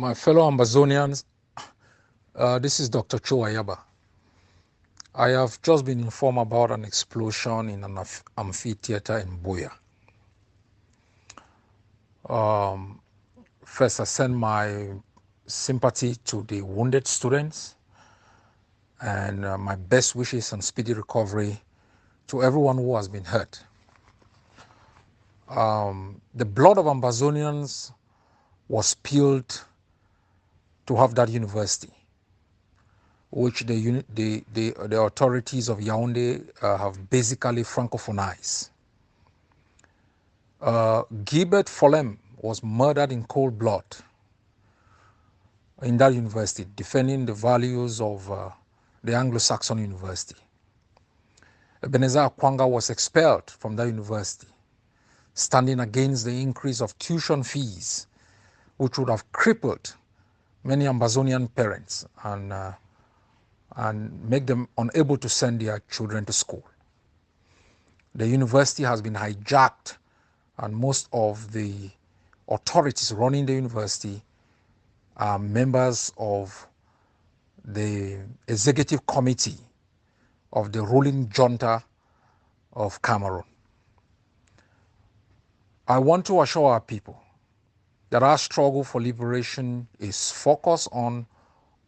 My fellow Ambazonians, this is Dr. Ayaba. I have just been informed about an explosion in an amphitheater in Buea. First, I send my sympathy to the wounded students and my best wishes and speedy recovery to everyone who has been hurt. The blood of Ambazonians was spilled to have that university, which the authorities of Yaoundé have basically francophonized. Gilbert Folem was murdered in cold blood in that university, defending the values of the Anglo-Saxon university. Ebenezer Akwanga was expelled from that university, standing against the increase of tuition fees, which would have crippled many Ambazonian parents and make them unable to send their children to school. The university has been hijacked, and most of the authorities running the university are members of the executive committee of the ruling junta of Cameroon. I want to assure our people that our struggle for liberation is focused on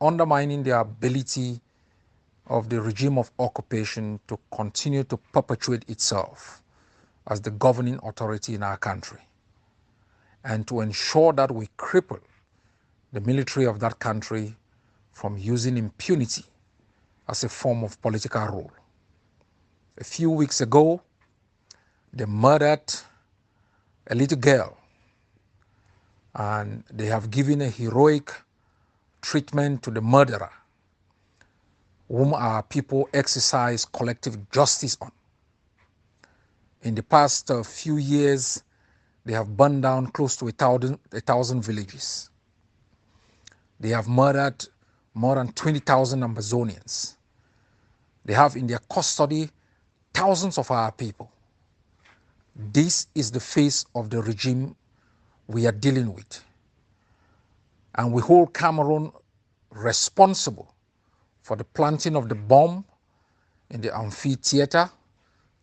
undermining the ability of the regime of occupation to continue to perpetuate itself as the governing authority in our country, and to ensure that we cripple the military of that country from using impunity as a form of political rule. A few weeks ago, they murdered a little girl, and they have given a heroic treatment to the murderer, whom our people exercise collective justice on. In the past few years, they have burned down close to 1,000 villages. They have murdered more than 20,000 Ambazonians. They have in their custody thousands of our people. This is the face of the regime we are dealing with. And we hold Cameroon responsible for the planting of the bomb in the amphitheater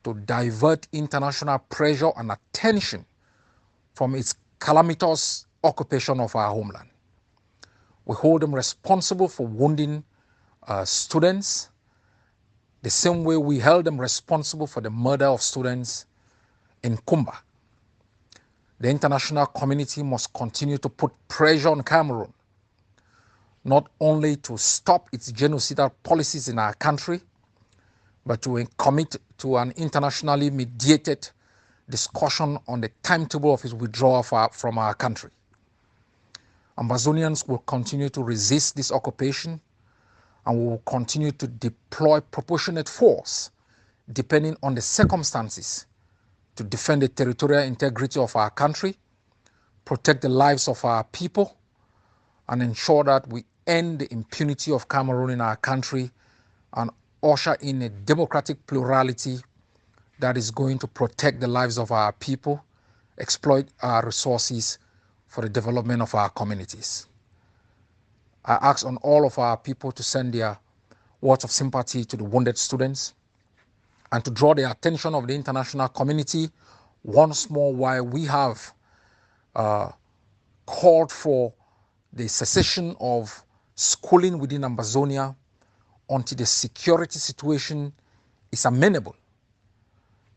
to divert international pressure and attention from its calamitous occupation of our homeland. We hold them responsible for wounding students, the same way we held them responsible for the murder of students in Kumba. The international community must continue to put pressure on Cameroon, not only to stop its genocidal policies in our country, but to commit to an internationally mediated discussion on the timetable of its withdrawal from our country. Ambazonians will continue to resist this occupation, and we will continue to deploy proportionate force, depending on the circumstances, to defend the territorial integrity of our country, protect the lives of our people, and ensure that we end the impunity of Cameroon in our country and usher in a democratic plurality that is going to protect the lives of our people, exploit our resources for the development of our communities. I ask on all of our people to send their words of sympathy to the wounded students and to draw the attention of the international community once more while we have called for the cessation of schooling within Ambazonia until the security situation is amenable,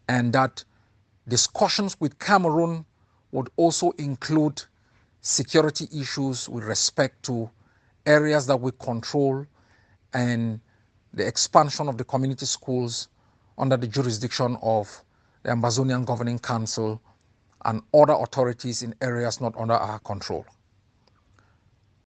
and that discussions with Cameroon would also include security issues with respect to areas that we control and the expansion of the community schools under the jurisdiction of the Ambazonian Governing Council and other authorities in areas not under our control.